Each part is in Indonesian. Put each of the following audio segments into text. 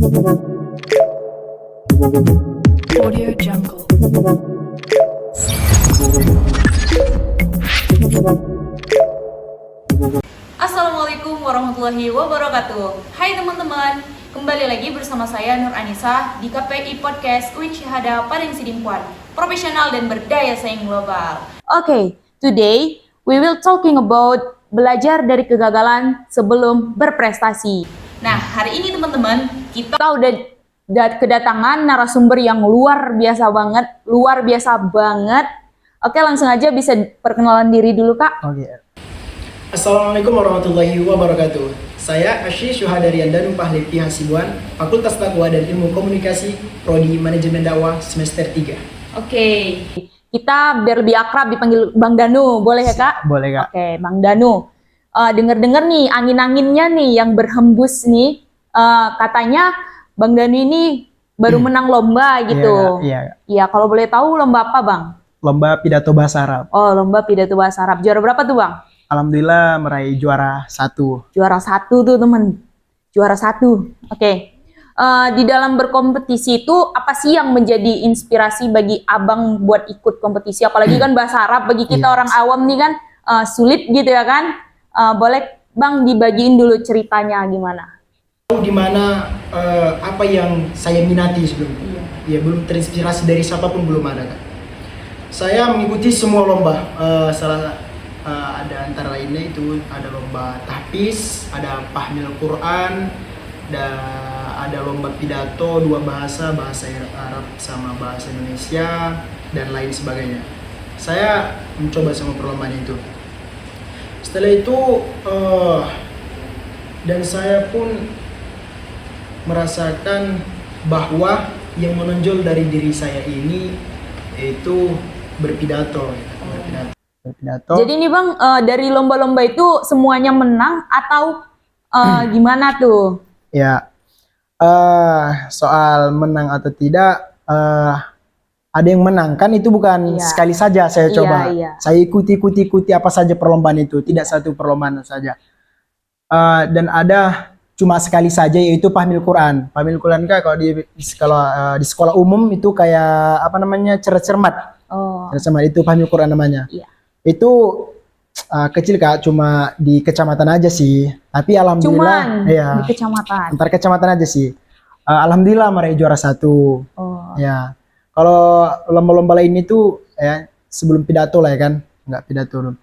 Audio Jungle. Assalamualaikum warahmatullahi wabarakatuh. Hai teman-teman, kembali lagi bersama saya Nur Anissa di KPI Podcast Uin Syahada Paling Sidimpuan, profesional dan berdaya saing global. Okay, today we will talking about belajar dari kegagalan sebelum berprestasi. Nah, hari ini teman-teman, kita udah kedatangan narasumber yang luar biasa banget. Oke, langsung aja bisa perkenalan diri dulu, Kak. Oke. Assalamualaikum warahmatullahi wabarakatuh. Saya Asy Syuhadarian Danu Pahlepi Hasibuan, Fakultas Takwa dan Ilmu Komunikasi, Prodi Manajemen Dakwah semester 3. Oke, kita biar lebih akrab dipanggil Bang Danu, boleh ya, Kak? Boleh, Kak. Oke, Bang Danu. Dengar-dengar nih angin-anginnya nih yang berhembus nih, katanya Bang Danu ini baru menang lomba gitu. Iya. Iya, kalau boleh tahu lomba apa, Bang? Lomba pidato bahasa Arab. Oh, lomba pidato bahasa Arab. Juara berapa tuh, Bang? Alhamdulillah meraih juara 1. Juara 1 tuh, temen. Juara 1. Oke. Di dalam berkompetisi itu apa sih yang menjadi inspirasi bagi Abang buat ikut kompetisi? Apalagi kan bahasa Arab bagi kita orang awam nih kan sulit gitu ya kan? Boleh Bang dibagiin dulu ceritanya gimana? Di mana apa yang saya minati sebelumnya. Ya, belum terinspirasi dari siapapun, belum ada, Kak. Saya mengikuti semua lomba. Ada antara lainnya itu ada lomba tahfiz, ada pahmil Quran, ada lomba pidato 2 bahasa Arab sama bahasa Indonesia dan lain sebagainya. Saya mencoba semua perlombaan itu. Setelah itu dan saya pun merasakan bahwa yang menonjol dari diri saya ini yaitu berpidato. Jadi nih Bang, dari lomba-lomba itu semuanya menang atau gimana tuh? Ya, soal menang atau tidak, ada yang menang kan, itu bukan sekali saja saya coba. Saya ikuti apa saja perlombaan itu, tidak satu perlombaan saja. Dan ada cuma sekali saja, yaitu pahmil Quran. Pahmil Quran kan kalau di sekolah umum itu kayak apa namanya, cermat. Cermat itu pahmil Quran namanya. Itu kecil, Kak, cuma di kecamatan aja sih. Tapi alhamdulillah di kecamatan. Antar kecamatan aja sih. Alhamdulillah meraih juara 1. Ya. Kalau lomba-lomba lain itu ya sebelum pidato lah ya kan, nggak pidato dulu.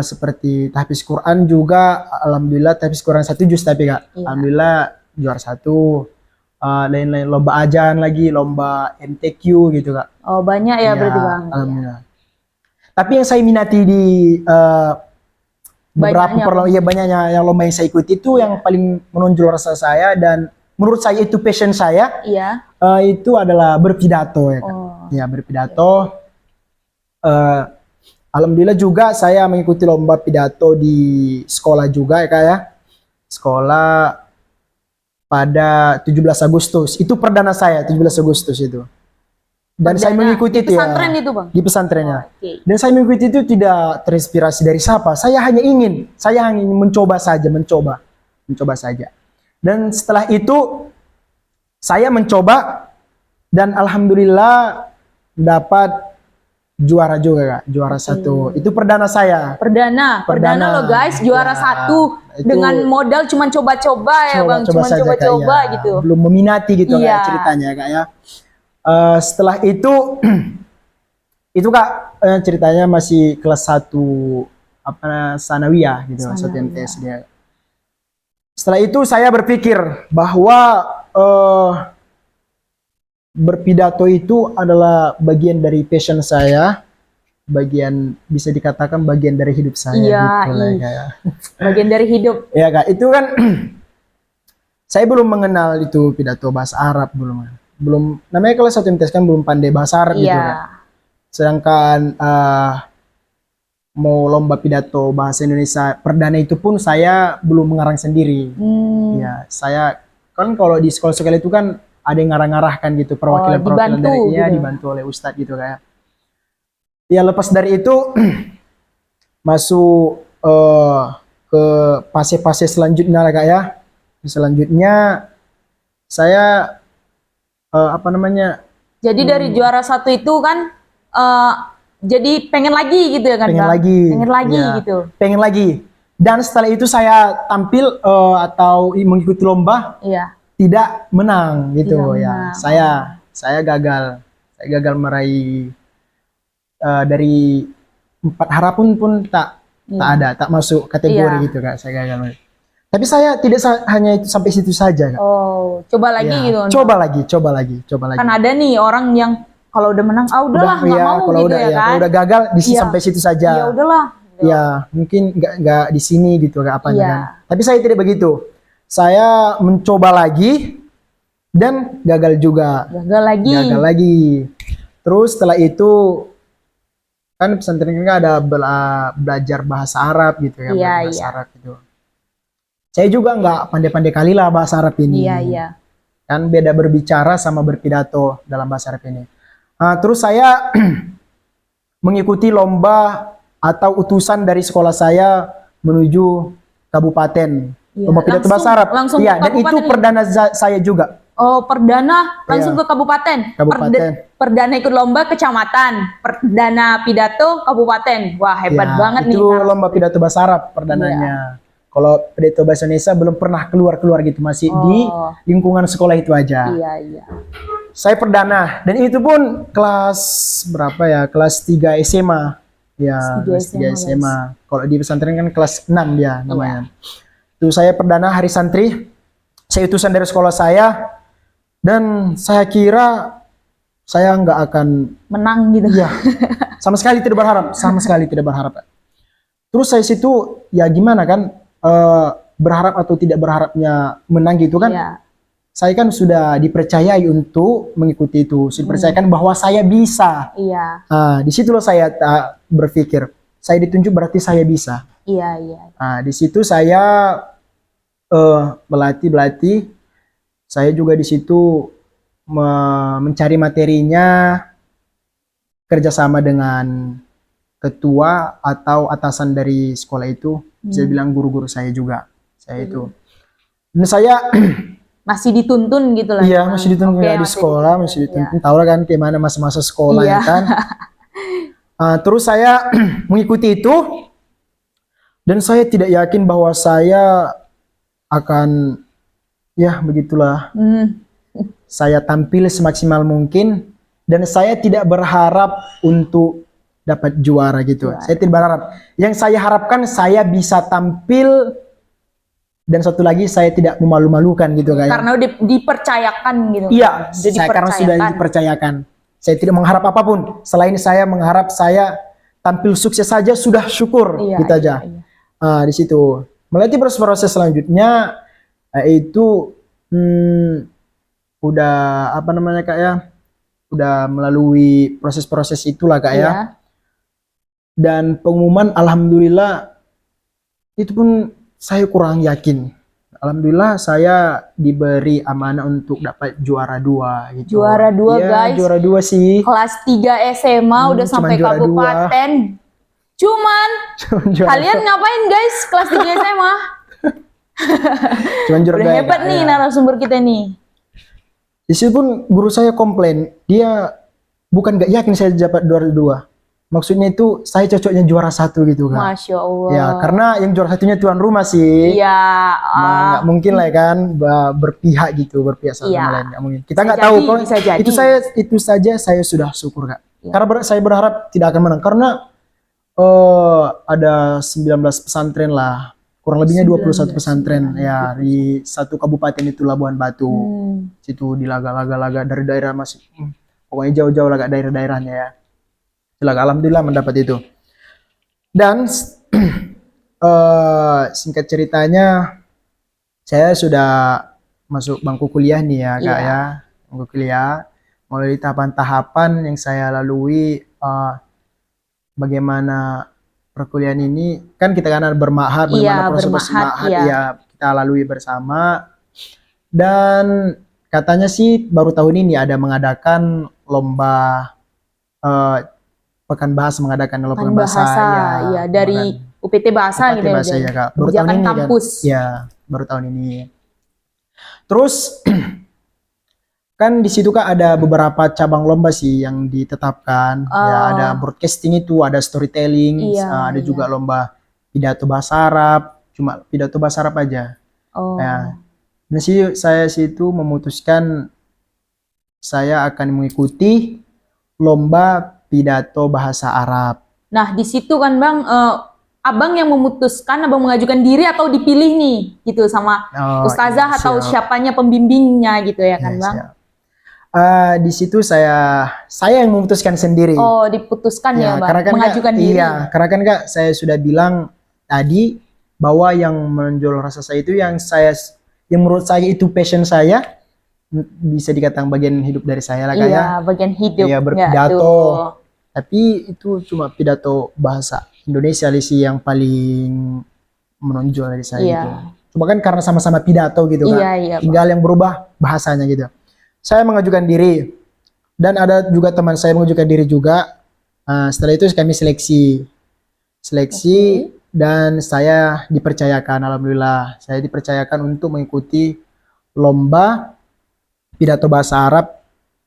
Seperti tahfiz Quran juga, alhamdulillah tahfiz Quran 1 juz tapi, Kak. Alhamdulillah juara 1. Lain-lain lomba ajan lagi, lomba MTQ gitu, Kak. Oh, banyak ya berarti, Bang. Alhamdulillah. Tapi yang saya minati di banyaknya yang lomba yang saya ikuti itu yang paling menonjol rasa saya dan menurut saya itu passion saya. Itu adalah berpidato ya, Kak. Ya, berpidato. Alhamdulillah juga saya mengikuti lomba pidato di sekolah juga ya, Kak ya. Sekolah pada 17 Agustus. Itu perdana saya 17 Agustus itu. Dan saya mengikuti itu ya. Di pesantren itu, Bang? Di pesantrennya. Dan saya mengikuti itu tidak terinspirasi dari siapa. Saya hanya ingin mencoba saja. Dan setelah itu saya mencoba dan alhamdulillah dapat juara juga, Kak. Juara 1. Itu perdana saya. Perdana loh guys, juara 1 dengan modal cuma coba-coba ya, Bang. Cuma coba-coba gitu. Belum meminati gitu kayak ceritanya, Kak ya. Setelah itu Kak, ceritanya masih kelas 1 sanawiyah gitu, 1 MTS dia. Setelah itu saya berpikir bahwa berpidato itu adalah bagian dari passion saya, bisa dikatakan bagian dari hidup saya gitu lah, Kak. Bagian dari hidup. Ya, Kak, itu kan saya belum mengenal itu pidato bahasa Arab, belum namanya kalau 1 MTS kan belum pandai bahasa Arab gitu kan. Sedangkan mau lomba pidato bahasa Indonesia perdana itu pun saya belum mengarang sendiri. Ya, saya kan kalau di sekolah-sekolah itu kan ada yang ngarang-ngarahkan gitu, perwakilan dari dibantu oleh ustadz gitu kayak. Ya, lepas dari itu masuk ke fase-fase selanjutnya lah, Kak ya. Selanjutnya saya apa namanya, Jadi dari juara satu itu kan jadi pengen lagi gitu ya kan pengen Bang? lagi, Pengen lagi ya, gitu. pengen lagi. Dan setelah itu saya tampil atau mengikuti lomba, Iya. tidak menang gitu Tidak ya. menang. Saya gagal. Saya gagal meraih dari 4 harapan pun tak Iya. ada, tak masuk kategori Iya. gitu Kak. Saya gagal. Tapi saya tidak hanya itu sampai situ saja Kak. Oh, coba lagi Ya, gitu. coba lagi. Kan ada nih orang yang kalau udah menang, udahlah nggak ya, mau kalau gitu udah ya kan. kalau udah gagal di sini Iya. sampai situ saja. Ya udahlah. Ya, mungkin nggak di sini gitu Kak apanya Iya. kan. Tapi saya tidak begitu. Saya mencoba lagi dan gagal juga. Gagal lagi. Gagal lagi. Terus setelah itu kan pesantren kan ada belajar bahasa Arab gitu ya, Iya, bahasa iya. Arab gitu. Saya juga nggak pandai-pandai kali lah bahasa Arab ini. Iya, iya. Kan beda berbicara sama berpidato dalam bahasa Arab ini. Nah, terus saya mengikuti lomba atau utusan dari sekolah saya menuju kabupaten. Iya. Lomba pidato bahasa Arab. Langsung Iya, ke dan itu kabupaten. perdana saya juga. Oh, perdana langsung Iya. ke kabupaten. Kabupaten. Perdana ikut lomba kecamatan, perdana pidato kabupaten. Wah, hebat Ya, banget nih. itu lomba pidato bahasa Arab perdananya. Kalau pidato bahasa Indonesia belum pernah keluar gitu, masih di Oh. lingkungan sekolah itu aja. Iya, iya. Saya perdana dan itu pun kelas berapa ya? Kelas 3 SMA. Ya, kelas 3 SMA. Kalau di pesantren kan kelas 6 dia namanya. Itu saya perdana hari santri. Saya utusan dari sekolah saya dan saya kira saya nggak akan Menang gitu. ya sama sekali tidak berharap. Terus saya situ ya gimana kan berharap atau tidak berharapnya menang gitu kan. Iya. Saya kan sudah dipercayai untuk mengikuti itu, sudah dipercayakan bahwa saya bisa. Iya. Di situ loh saya berpikir, saya ditunjuk berarti saya bisa. Iya, iya. Di situ saya berlatih. Saya juga di situ mencari materinya, kerjasama dengan ketua atau atasan dari sekolah itu, bisa bilang guru-guru saya juga. Saya itu. Dan saya masih dituntun gitu lah. iya, masih dituntun Oke, di sekolah, masih dituntun. Iya. Tahu lah kan gimana masa-masa sekolah Iya. ya kan. Terus saya mengikuti itu dan saya tidak yakin bahwa saya akan ya begitulah. Saya tampil semaksimal mungkin dan saya tidak berharap untuk dapat juara gitu. Saya tidak berharap. Yang saya harapkan saya bisa tampil dan satu lagi saya tidak memalu-malukan gitu kayak. Karena udah dipercayakan gitu. Iya, saya karena sudah dipercayakan. Saya tidak mengharap apapun selain saya mengharap saya tampil sukses saja sudah syukur gitu aja. Di situ. Melalui proses selanjutnya itu udah apa namanya Kak ya? Udah melalui proses-proses itulah Kak ya. Dan pengumuman alhamdulillah itu pun saya kurang yakin. Alhamdulillah saya diberi amanah untuk dapat juara 2 gitu. Juara 2 ya, guys. Juara 2 sih. Kelas 3 SMA udah sampai kabupaten. Cuman kalian ngapain guys kelas 3 SMA? Cuman juara udah hebat nih narasumber kita nih. Di situ pun guru saya komplain, dia bukan gak yakin saya dapat juara 2. Maksudnya itu saya cocoknya juara 1 gitu kan. Masya Allah. Ya karena yang juara satunya tuan rumah sih. Iya. Nggak mungkin lah kan berpihak gitu, berpihak sama lain nggak mungkin. Kita nggak tahu kok. Itu saja saya sudah syukur Kak. Karena saya berharap tidak akan menang karena ada 19 pesantren lah. Kurang lebihnya 21 pesantren ya di satu kabupaten itu Labuhan Batu. Situ di laga-laga dari daerah masih pokoknya jauh-jauh lah daerah-daerahnya ya. Alhamdulillah mendapat itu. Dan singkat ceritanya saya sudah masuk bangku kuliah nih ya Kak ya. Bangku kuliah melalui tahapan-tahapan yang saya lalui bagaimana perkuliahan ini kan kita kan bermahad bagaimana proses mahad ya kita lalui bersama. Dan katanya sih baru tahun ini ada mengadakan lomba Pekan Bahasa mengadakan lomba bahasa ya dari UPT Bahasa UPT gitu Bahasa ya Kak. Baru tahun ini kampus. kan. Ya, baru tahun ini. Terus Kan di situ kan ada beberapa cabang lomba sih yang ditetapkan. Ya, Oh. ada broadcasting itu, ada storytelling, Iya, ada iya. juga lomba pidato bahasa Arab, cuma pidato bahasa Arab aja. Oh. Ya, dan saya situ memutuskan saya akan mengikuti lomba pidato bahasa Arab. Nah, di situ kan Bang, Abang yang memutuskan, Abang mengajukan diri atau dipilih nih, gitu sama Oh, ustazah iya, atau siap. siapanya pembimbingnya gitu ya kan Ya, Bang? siap. Di situ saya yang memutuskan sendiri. Oh, diputuskan ya, Bang, karena kan mengajukan Kak, diri. iya, karena kan Kak, saya sudah bilang tadi bahwa yang menonjol rasa saya itu yang menurut saya itu passion saya, bisa dikatakan bagian hidup dari saya lah Kak, Iya, ya. bagian hidup. Iya, nggak berpidato. tuh? Tapi itu cuma pidato bahasa Indonesia sih yang paling menonjol dari saya Iya. gitu. Cuma kan karena sama-sama pidato gitu kan. Iya, iya, Bang. Tinggal yang berubah bahasanya gitu. Saya mengajukan diri dan ada juga teman saya mengajukan diri juga. Setelah itu kami seleksi Oke. dan saya dipercayakan, alhamdulillah saya dipercayakan untuk mengikuti lomba pidato bahasa Arab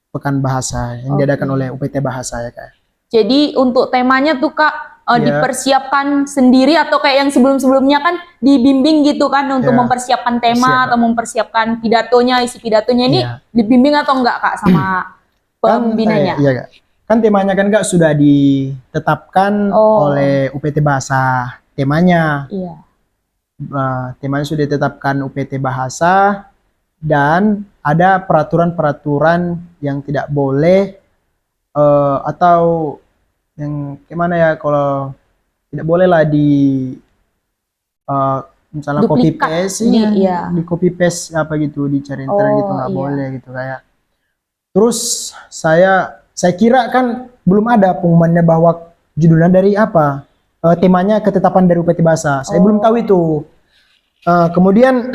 Pekan Bahasa yang Oke. diadakan oleh UPT Bahasa ya Kak. Jadi untuk temanya tuh Kak, Iya. dipersiapkan sendiri atau kayak yang sebelum-sebelumnya kan dibimbing gitu kan untuk Iya. mempersiapkan tema Siap, atau mempersiapkan pidatonya, isi pidatonya ini Iya. dibimbing atau enggak Kak sama pembinanya? Iya Kak. Kan temanya kan Kak sudah ditetapkan Oh. oleh UPT Bahasa temanya. Iya. Temanya sudah ditetapkan UPT Bahasa dan ada peraturan-peraturan yang tidak boleh atau yang gimana ya, kalau tidak boleh lah misalnya copy Duplikat paste iya. di copy paste apa gitu dicari internet gitu, nggak iya. boleh gitu kayak. Terus saya kira kan belum ada pengumumannya bahwa judulnya dari apa, temanya ketetapan dari UPT Bahasa. Saya belum tahu itu. Kemudian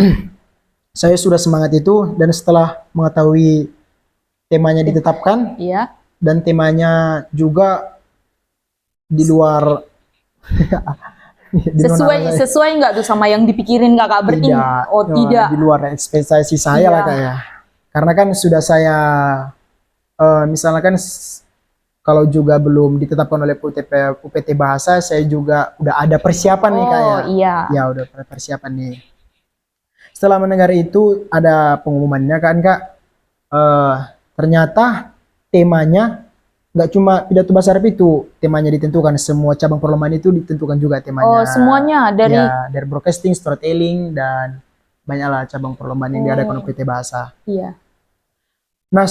saya sudah semangat itu dan setelah mengetahui temanya ditetapkan Iya. dan temanya juga di luar di luar- Sesuai nggak tuh sama yang dipikirin Kakak? Berarti tidak. di luar ekspektasi saya lah Iya. kayak. Karena kan sudah saya misalnya kan kalau juga belum ditetapkan oleh UPT Bahasa, saya juga udah ada persiapan nih kayak. Iya. Ya udah ada persiapan nih. Setelah mendengar itu ada pengumumannya kan Kak. Ternyata temanya nggak cuma pidato bahasa Arab itu, temanya ditentukan, semua cabang perlombaan itu ditentukan juga temanya. Oh, semuanya dari Ya, dari broadcasting, storytelling, dan banyaklah cabang perlombaan yang diadakan UPT Bahasa. iya. Nah,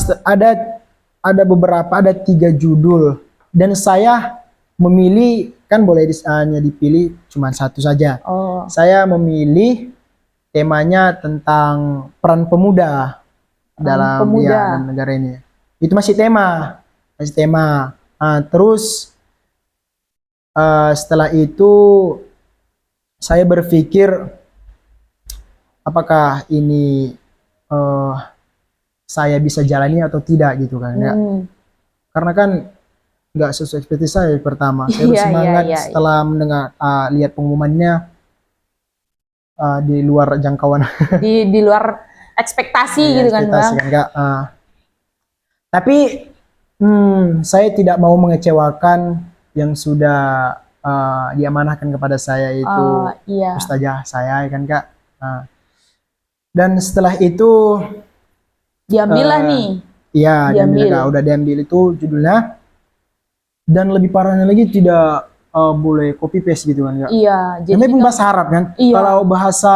ada beberapa, ada 3 judul dan saya memilih, kan boleh hanya dipilih cuma satu saja. Oh. Saya memilih temanya tentang peran pemuda dalam pemuda. dalam negara ini. Itu masih tema. Terus setelah itu saya berpikir apakah ini saya bisa jalani atau tidak gitu kan ya. Karena kan nggak sesuai ekspektasi saya pertama. Saya Iya, bersemangat iya. setelah mendengar lihat pengumumannya di luar jangkauan Di luar ekspektasi gitu kan ekspektasi Bang. kan Kak. Tapi saya tidak mau mengecewakan yang sudah diamanahkan kepada saya itu Iya. ustazah saya kan Kak. Dan setelah itu Diambil lah nih. iya Diambil. Kak, udah diambil itu judulnya. Dan lebih parahnya lagi tidak boleh copy paste gitu kan Kak. Iya. Jadi Ini pun bahasa Arab kan. Iya. Kalau bahasa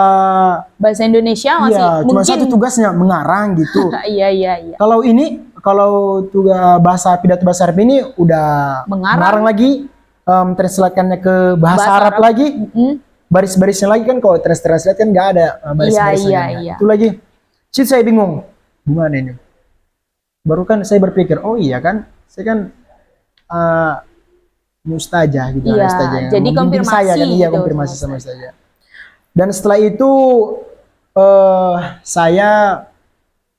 bahasa Indonesia masih iya, cuma mungkin. satu tugasnya mengarang gitu. Iya. Kalau tugas bahasa pidato bahasa Arab ini udah mengarang lagi, translatekannya ke bahasa Arab lagi, baris-barisnya lagi kan, kalau translate kan nggak ada baris-barisnya. Iya. Itu lagi, saya bingung, gimana ini? Baru kan saya berpikir, oh iya kan, saya kan ustazah gitu, Iya, ustazah yang jadi membimbing konfirmasi saya kan, iya gitu konfirmasi sama sama ustazah. Dan setelah itu saya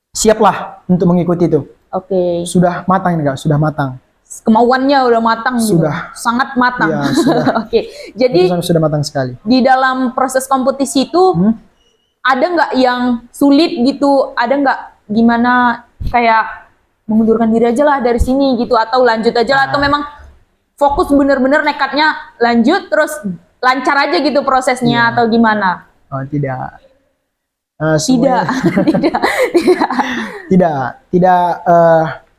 siaplah untuk mengikuti itu. Oke. Sudah matang nih Kak, sudah matang. Kemauannya udah matang Sudah. gitu. Sangat matang. Iya, sudah. Oke. Jadi Itu sudah matang sekali. di dalam proses kompetisi itu ada nggak yang sulit gitu? Ada nggak gimana kayak mengundurkan diri aja lah dari sini gitu, atau lanjut aja lah, atau memang fokus bener-bener nekatnya lanjut terus lancar aja gitu prosesnya, atau gimana? Oh, tidak. Tidak, Semuanya- tidak, tidak.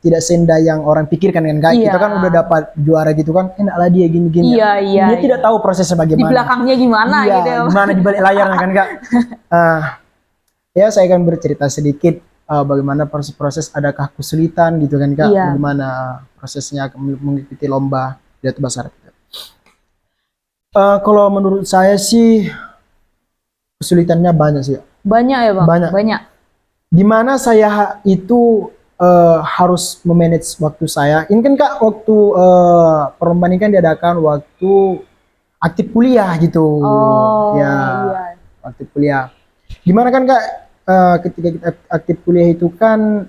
tidak seindah yang orang pikirkan kan Kak. Iya. Kita kan udah dapat juara gitu kan, enaklah dia gini-gini. Iya, iya, Dia tidak tahu prosesnya Di bagaimana. belakangnya gimana Iya, gitu ya. gimana di balik layarnya kan Kak. Ya saya akan bercerita sedikit bagaimana proses-proses, adakah kesulitan gitu kan Kak. Iya. Bagaimana prosesnya mengikuti lomba pidato bahasa Arab. Kalau menurut saya sih kesulitannya banyak sih. Banyak ya Bang? Banyak. Banyak. Dimana saya itu harus memanage waktu saya. Ini kan Kak, waktu perlombaan ini kan diadakan waktu aktif kuliah gitu. Oh, Ya, iya. aktif kuliah. Gimana kan Kak, ketika kita aktif kuliah itu kan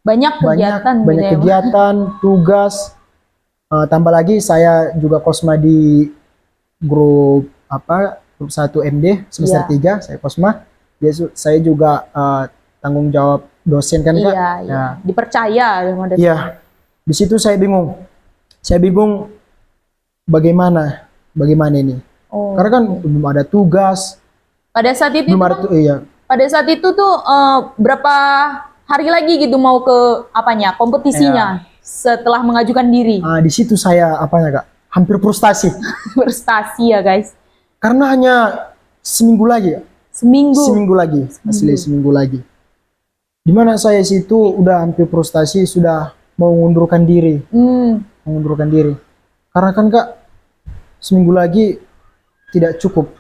Banyak kegiatan banyak gitu ya, Bang? kegiatan, tugas. Tambah lagi saya juga kosma di grup grup 1 MD semester Iya. 3, saya kosma. Saya juga tanggung jawab dosen kan Kak. Iya, iya. Ya. Dipercaya sama dosen. Iya, di situ saya bingung. Saya bingung bagaimana ini. Oh. Karena kan belum ada tugas, Pada saat itu belum ada Bang, iya. pada saat itu tuh berapa hari lagi gitu mau ke apanya kompetisinya setelah mengajukan diri? Di situ saya Kak, hampir frustasi. Prestasi ya guys. Karena hanya seminggu lagi, Seminggu. seminggu lagi, asli seminggu lagi. Dimana saya situ udah hampir frustasi, sudah mau mengundurkan diri, mengundurkan diri. Karena kan Kak, seminggu lagi tidak cukup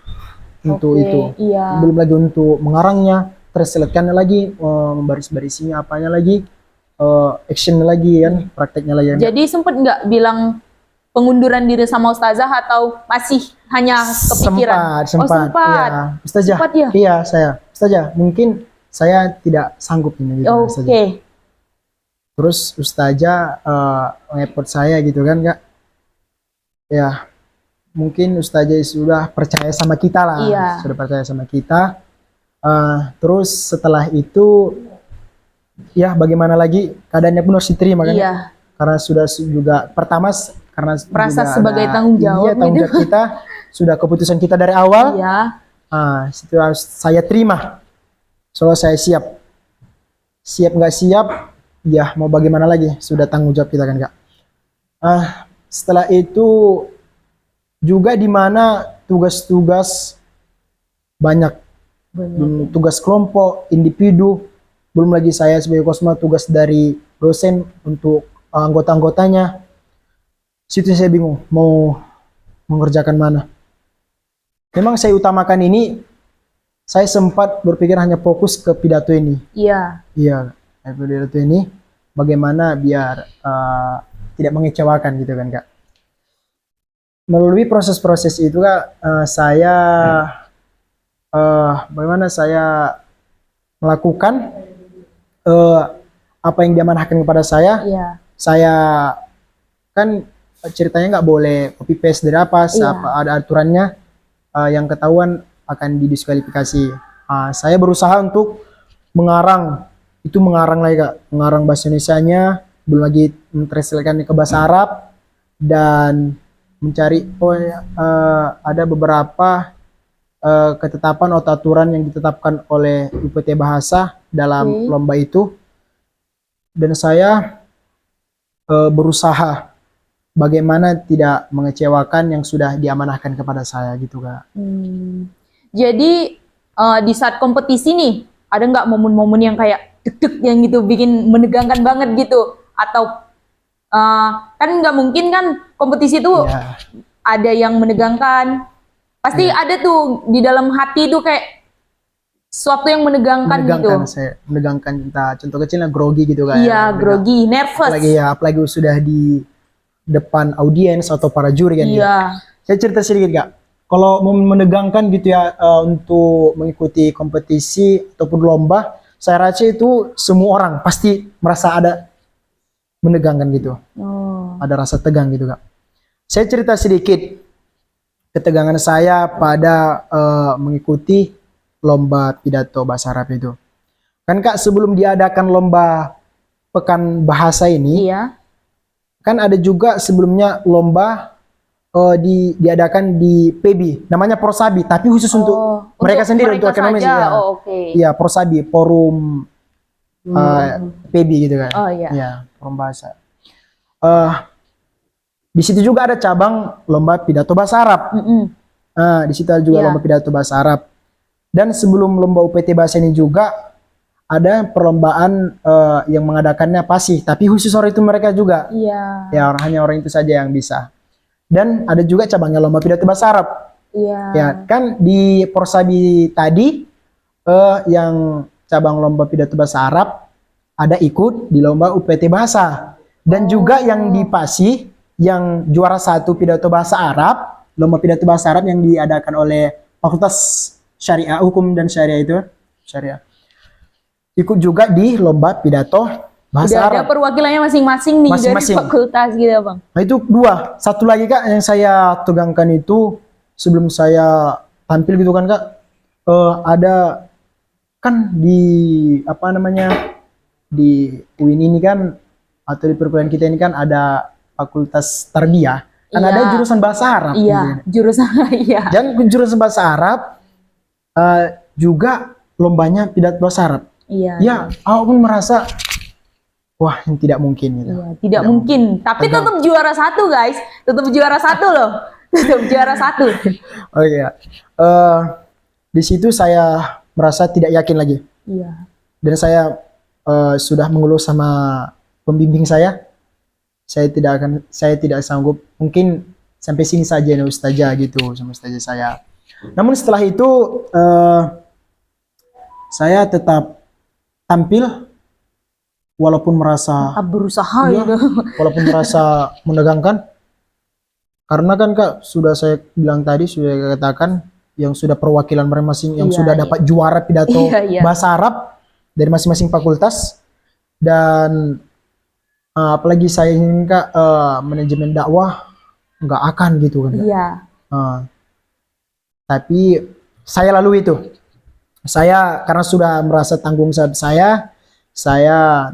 untuk Oke, itu. iya. Belum lagi untuk mengarangnya, terselekkannya lagi, membaris-barisinya apanya lagi, actionnya lagi kan, prakteknya lagi. Kan. Jadi sempet nggak bilang pengunduran diri sama ustazah atau masih hanya kepikiran? Sempat. Oh, sempat. Iya. Ustazah. Sempat ya? Iya, saya. Ustazah, mungkin saya tidak sanggup ini gitu, Oke. Ustazah. Terus Ustazah ngepot saya gitu kan, Kak. Ya, mungkin Ustazah sudah percaya sama kita lah. Iya. Sudah percaya sama kita. Terus setelah itu, ya bagaimana lagi, keadaannya pun harus diterima kan. Iya. Karena sudah juga, pertama karena Merasa juga sebagai ada- tanggung jawab iya, tanggung gitu. jawab kita, sudah keputusan kita dari awal. Iya. Situ harus saya terima. Soalnya saya siap. Siap nggak siap, ya mau bagaimana lagi, sudah tanggung jawab kita kan Kak. Setelah itu juga di mana tugas-tugas banyak. Tugas kelompok, individu, belum lagi saya sebagai kosma tugas dari dosen untuk anggota-anggotanya. Situ saya bingung mau mengerjakan mana. Memang saya utamakan ini, saya sempat berpikir hanya fokus ke pidato ini. Iya. Iya, pidato ini bagaimana biar tidak mengecewakan gitu kan Kak. Melalui proses-proses itu Kak, saya bagaimana saya melakukan apa yang diamanahkan kepada saya. Iya. Saya kan ceritanya nggak boleh copy paste dari apa, Iya. ada aturannya, yang ketahuan akan didiskualifikasi. Saya berusaha untuk mengarang lagi Kak, mengarang bahasa Indonesianya, belum lagi mentranslatekannya ke bahasa Arab, dan mencari ada beberapa ketetapan atau aturan yang ditetapkan oleh UPT Bahasa dalam lomba itu, dan saya berusaha bagaimana tidak mengecewakan yang sudah diamanahkan kepada saya gitu Kak. Jadi di saat kompetisi nih ada nggak momen-momen yang kayak deg-deg yang gitu bikin menegangkan banget gitu, atau kan nggak mungkin kan kompetisi itu Ya. ada yang menegangkan, pasti ada tuh di dalam hati tuh kayak sesuatu yang menegangkan gitu. Menegangkan kita, contoh kecilnya grogi gitu Kak. Iya, grogi, nervous. Apalagi sudah di depan audiens atau para juri kan. Iya. Saya cerita sedikit Kak. Kalau mau menegangkan gitu ya, untuk mengikuti kompetisi ataupun lomba, saya rasa itu semua orang pasti merasa ada menegangkan gitu. Ada rasa tegang gitu Kak. Saya cerita sedikit ketegangan saya pada mengikuti lomba pidato bahasa Arab itu. Kan Kak, sebelum diadakan lomba pekan bahasa ini Iya. kan ada juga sebelumnya lomba diadakan di PB, namanya Prosabi, tapi khusus untuk mereka sendiri, untuk akademis saja. ya. Oh, oke. Iya, Prosabi, forum PB gitu kan. Oh iya. Iya, forum bahasa. Di situ juga ada cabang lomba pidato bahasa Arab. Di situ ada juga Iya. lomba pidato bahasa Arab. Dan sebelum lomba UPT bahasa ini juga ada perlombaan yang mengadakannya PASI, tapi khusus orang itu mereka juga. Iya. Ya, hanya orang itu saja yang bisa. Dan ada juga cabangnya lomba pidato bahasa Arab. Iya. Ya, kan di Porsabi tadi yang cabang lomba pidato bahasa Arab ada ikut di lomba UPT bahasa. Dan juga yang di PASI yang juara 1 pidato bahasa Arab, lomba pidato bahasa Arab yang diadakan oleh Fakultas Syariah, Hukum dan Syariah itu, Syariah. Ikut juga di lomba pidato bahasa Udah Arab. ada perwakilannya masing-masing nih Masing-masing. dari fakultas gitu Bang. Nah itu 2. Satu lagi Kak yang saya tegangkan itu sebelum saya tampil gitu kan Kak, ada kan di apa namanya di UIN ini kan atau di perguruan kita ini kan ada fakultas tarbiyah, kan Iya. ada jurusan bahasa Arab. Iya, Gitu. jurusan iya. Dan jurusan bahasa Arab juga lombanya pidato bahasa Arab. Iya. Ya, aku pun merasa wah yang tidak mungkin gitu. Iya, tidak mungkin. Tapi Tegang. tetap juara 1 guys. Tetap juara 1 loh. Tetap juara 1. Oh iya. Di situ saya merasa tidak yakin lagi. Iya. Dan saya sudah mengeluh sama pembimbing saya. Saya tidak sanggup. Mungkin sampai sini saja nih ustazah gitu sama ustazah saya. Namun setelah itu saya tetap tampil walaupun merasa Berusaha iya, gitu. walaupun merasa menegangkan. Karena kan Kak, sudah saya bilang tadi, sudah saya katakan yang sudah perwakilan masing-masing yang Iya, sudah iya. dapat juara pidato Iya. bahasa Arab dari masing-masing fakultas. Dan apalagi saya ingin Kak manajemen dakwah nggak akan gitu kan Kak. Iya. Tapi saya lalui itu. Saya karena sudah merasa tanggung jawab saya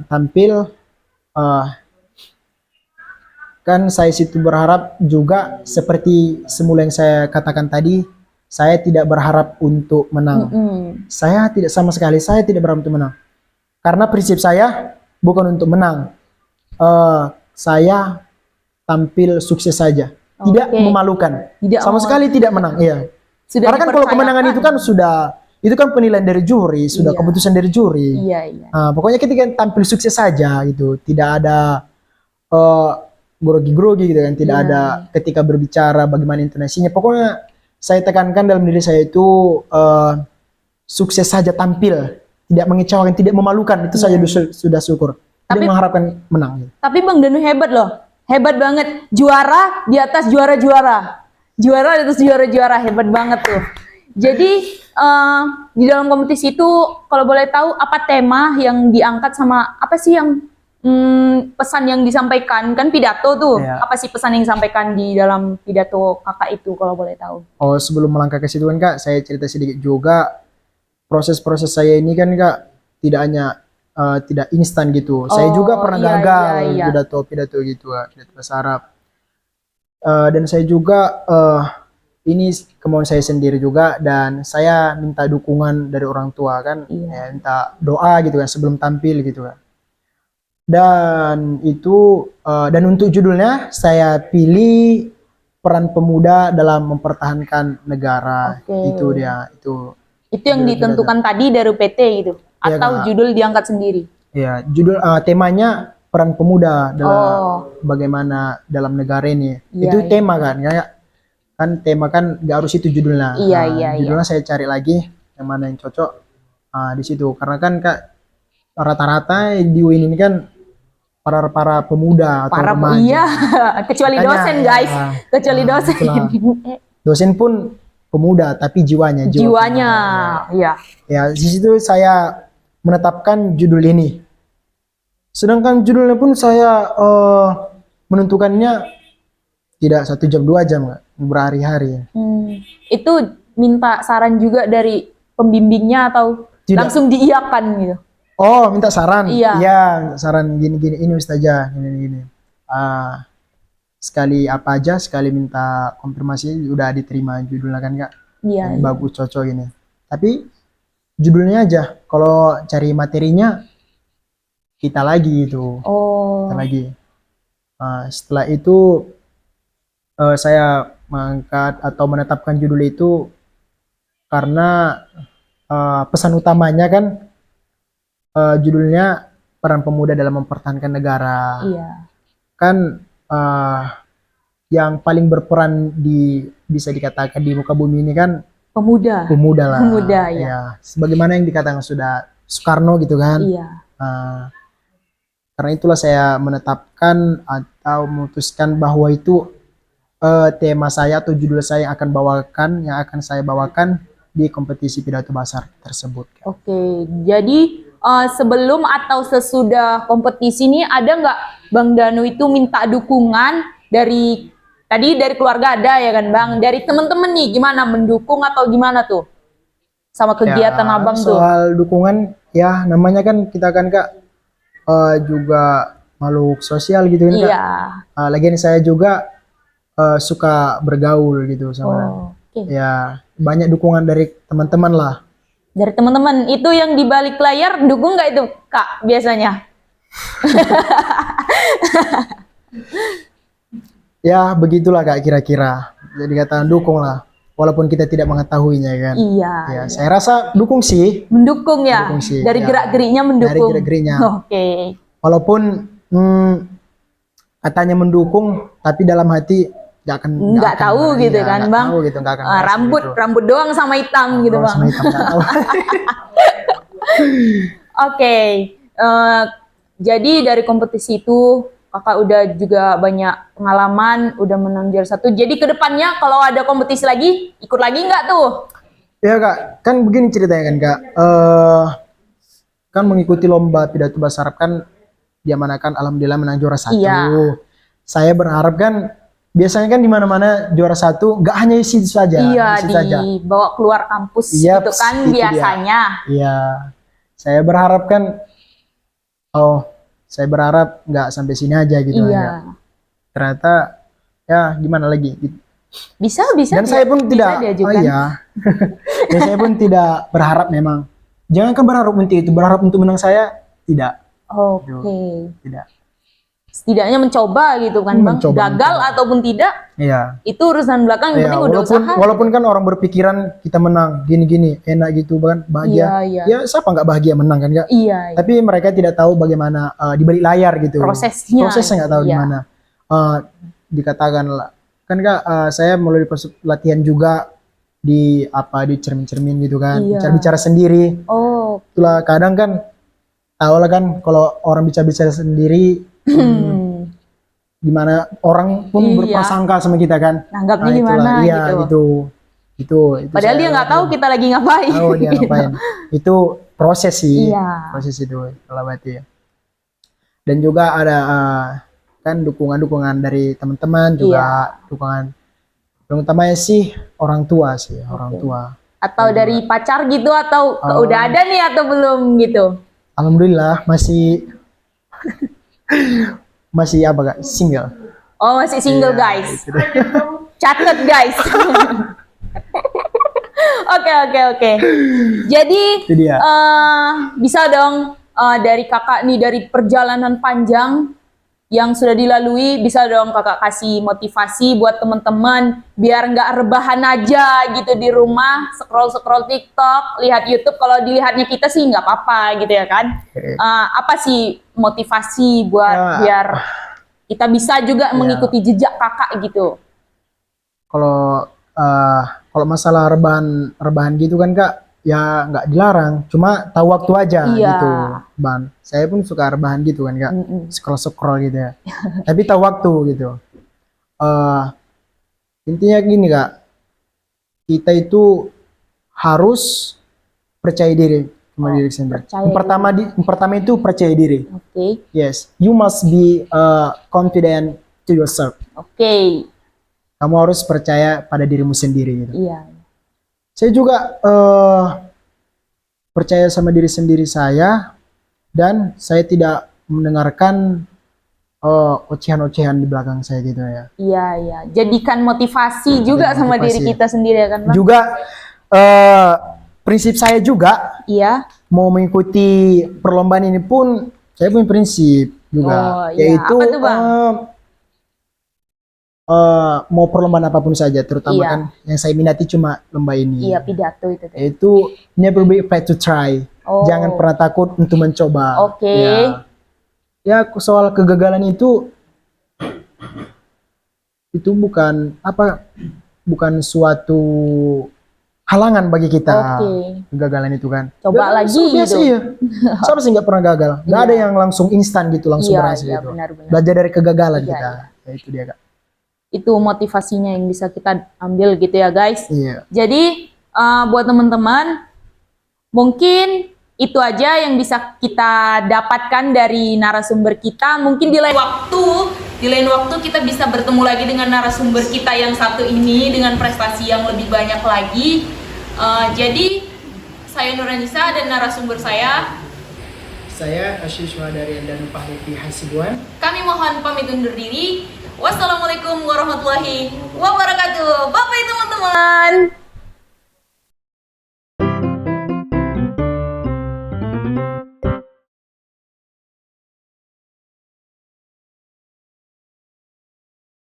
tampil. Kan saya situ berharap juga seperti semula yang saya katakan tadi, saya tidak berharap untuk menang. Saya tidak sama sekali, saya tidak berharap untuk menang. Karena prinsip saya bukan untuk menang. Saya tampil sukses saja, tidak Oke. memalukan, Tidak sama sekali tidak menang. Iya. Sudah Karena kan kalau kemenangan dipercayakan. itu kan itu kan penilaian dari juri, sudah Iya. keputusan dari juri. Iya. Pokoknya ketika tampil sukses saja gitu, tidak ada grogi-grogi gitu kan, tidak Iya. ada ketika berbicara bagaimana intonasinya. Pokoknya saya tekankan dalam diri saya itu sukses saja tampil, tidak mengecewakan, tidak memalukan, itu saja sudah syukur. Tidak Tapi- mengharapkan menang. Gitu. Tapi Bang Danu hebat loh. Hebat banget. Juara di atas juara-juara. Juara di atas juara-juara. Hebat banget tuh. Jadi di dalam kompetisi itu kalau boleh tahu apa tema yang diangkat sama apa sih yang pesan yang disampaikan, kan pidato tuh. Iya. Apa sih pesan yang disampaikan di dalam pidato kakak itu kalau boleh tahu? Oh, sebelum melangkah ke situ kan Kak, saya cerita sedikit juga. Proses-proses saya ini kan Kak, tidak hanya tidak instan gitu. Saya juga pernah iya, gagal iya. pidato gitu, pidato bahasa Arab. Dan saya juga ini kemauan saya sendiri juga, dan saya minta dukungan dari orang tua kan, Iya. ya, minta doa gitu kan sebelum tampil gitu kan. Dan itu dan untuk judulnya saya pilih peran pemuda dalam mempertahankan negara. Oke. Itu dia, itu. Itu yang Judul ditentukan tadi dari PT gitu. Iya, Atau Kak. judul diangkat sendiri. Ya, judul temanya peran pemuda dalam Oh. bagaimana dalam negara ini. Iya, Itu iya. tema kan, kayak kan tema kan gak harus itu judulnya. Iya, iya, Judulnya saya cari lagi yang mana yang cocok di situ. Karena kan Kak rata-rata di UIN ini kan para pemuda atau Para remaja. iya, kecuali Makanya, dosen guys, ya. kecuali dosen. itulah. Dosen pun pemuda tapi jiwanya Jiwanya, iya. ya di situ saya menetapkan judul ini. Sedangkan judulnya pun saya menentukannya tidak 1 jam 2 jam Kak, berhari-hari. Itu minta saran juga dari pembimbingnya atau Tidak. langsung diiyakan gitu? Oh, minta saran. Iya. Iya, minta saran gini-gini ini Ustazah, gini-gini. Sekali apa aja, sekali minta konfirmasi udah diterima judulnya kan Kak. Iya, Ini iya. bagus cocok ini. Tapi judulnya aja. Kalau cari materinya kita lagi itu, Oh, kita lagi. Setelah itu saya mengangkat atau menetapkan judul itu karena pesan utamanya kan judulnya peran pemuda dalam mempertahankan negara. iya. Kan yang paling berperan bisa dikatakan di muka bumi ini kan Pemuda. pemuda lah. Pemuda, ya. Ya, sebagaimana yang dikatakan sudah Soekarno gitu kan. Iya. Karena itulah saya menetapkan atau memutuskan bahwa itu tema saya atau judul saya yang akan saya bawakan di kompetisi pidato besar tersebut. Oke, jadi sebelum atau sesudah kompetisi ini ada nggak Bang Danu itu minta dukungan dari tadi dari keluarga ada ya kan Bang, dari teman-teman nih gimana mendukung atau gimana tuh sama kegiatan Ya, Abang tuh? soal dukungan ya namanya kan kita kan Kak juga makhluk sosial gitu kan Kak. Iya. Lagian saya juga suka bergaul gitu sama Oke. ya banyak dukungan dari teman-teman lah. Dari teman-teman itu yang di balik layar dukung nggak itu Kak biasanya? Ya begitulah Kak kira-kira. Jadi kata dukung lah. Walaupun kita tidak mengetahuinya kan. Iya. Ya, saya rasa dukung sih. Mendukung ya. Mendukung sih, Dari ya. gerak-geriknya mendukung. Dari gerak-geriknya. Oke. Walaupun katanya mendukung, tapi dalam hati Nggak tahu gitu kan nggak Bang. tahu gitu, nggak akan ngerasa Rambut gitu. rambut doang sama hitam gitu Kalau Bang. sama hitam nggak tahu. Oke, jadi dari kompetisi itu kakak udah juga banyak pengalaman, udah menang juara satu. Jadi kedepannya kalau ada kompetisi lagi, ikut lagi nggak tuh? Ya Kak, kan begini ceritanya kan Kak. Kan mengikuti lomba pidato bahasa Arab kan diamanakan alhamdulillah menang juara satu. Iya. Saya berharap kan biasanya kan di mana-mana juara satu nggak hanya isi itu saja. Iya, di situ saja. dibawa keluar kampus Yap, gitu kan itu dia. biasanya. Iya. Saya berharap kan saya berharap nggak sampai sini aja gitu Iya. aja. Ternyata ya gimana lagi gitu. Bisa Dan saya pun tidak diajukan. iya. Dan saya pun tidak berharap memang. Jangankan berharap untuk itu, berharap untuk menang saya tidak. Oke. Tidak. Setidaknya mencoba gitu kan Bang. Mencoba, Gagal ataupun tidak, Iya. itu urusan belakang, yang Iya, penting udah usaha. walaupun kan orang berpikiran kita menang gini-gini enak gitu kan bahagia. Iya. Ya siapa nggak bahagia menang kan Kak? Iya. Tapi mereka tidak tahu bagaimana di balik layar gitu. Prosesnya. Prosesnya nggak tahu Iya. gimana. Dikatakan lah kan Kak, saya melalui latihan juga di cermin-cermin gitu kan. Iya. Bicara sendiri. Oh. Itulah kadang kan tahu lah kan kalau orang bicara sendiri gimana orang pun Iya. berprasangka sama kita kan. Nanggapnya itulah, gimana iya, gitu. Itu Padahal saya dia nggak tahu kita lagi ngapain. tahu dia Gitu. ngapain. Itu proses sih. Iya. Proses itu kalau berarti ya. Dan juga ada kan dukungan-dukungan dari teman-teman juga Iya. dukungan yang utamanya sih orang tua sih, orang Oke. tua. Atau dari pacar gitu atau udah ada nih atau belum gitu? Alhamdulillah masih masih apa Kak? Single. Oh masih single Iya, guys. itu deh. Catat guys. Oke. Jadi Itu dia. bisa dong dari kakak nih dari perjalanan panjang yang sudah dilalui, bisa dong kakak kasih motivasi buat teman-teman biar nggak rebahan aja gitu di rumah scroll TikTok, lihat YouTube. Kalau dilihatnya kita sih nggak apa-apa gitu ya kan. Oke. Apa sih motivasi buat Ya. biar kita bisa juga mengikuti jejak kakak gitu? Kalau masalah rebahan gitu kan Kak, ya nggak dilarang, cuma tahu waktu aja Iya. gitu, Ban. Saya pun suka rebahan gitu kan Kak, Mm-mm. scroll gitu ya. Tapi tahu waktu gitu. Intinya gini Kak, kita itu harus percaya diri sama diri sendiri. percaya Yang pertama itu percaya diri. Oke. Yes, you must be confident to yourself. Oke. Kamu harus percaya pada dirimu sendiri gitu. Iya. Saya juga percaya sama diri sendiri saya dan saya tidak mendengarkan ocehan-ocehan di belakang saya gitu ya. Iya, iya. Jadikan motivasi juga Jadi sama motivasi. diri kita sendiri ya kan, Bang? Juga prinsip saya juga Iya. mau mengikuti perlombaan ini pun saya punya prinsip juga, Oh, iya. yaitu Apa tuh, Bang? mau perlombaan apapun saja, terutama Iya. kan yang saya minati cuma lomba ini. Iya, pidato itu tadi. Yaitu never be afraid to try. Oh. Jangan pernah takut untuk mencoba. Oke. Ya soal kegagalan itu bukan suatu halangan bagi kita. Oke. Kegagalan itu kan. Coba Ya, lagi biasa, gitu. iya. Siapa sih nggak pernah gagal? Nggak Iya. ada yang langsung instan gitu, langsung Iya, berhasil iya, gitu. benar-benar. Belajar dari kegagalan Iya, kita. iya. Ya, itu dia Kak. Itu motivasinya yang bisa kita ambil gitu ya, guys. Iya. Jadi buat teman-teman, mungkin itu aja yang bisa kita dapatkan dari narasumber kita. Mungkin di lain waktu kita bisa bertemu lagi dengan narasumber kita yang satu ini dengan prestasi yang lebih banyak lagi. Jadi saya Nuranisa dan narasumber saya. Saya siswa dari Andanu Pahlevi Hasibuan. Kami mohon pamit undur diri. Wassalamualaikum warahmatullahi wabarakatuh. Bye bye teman-teman.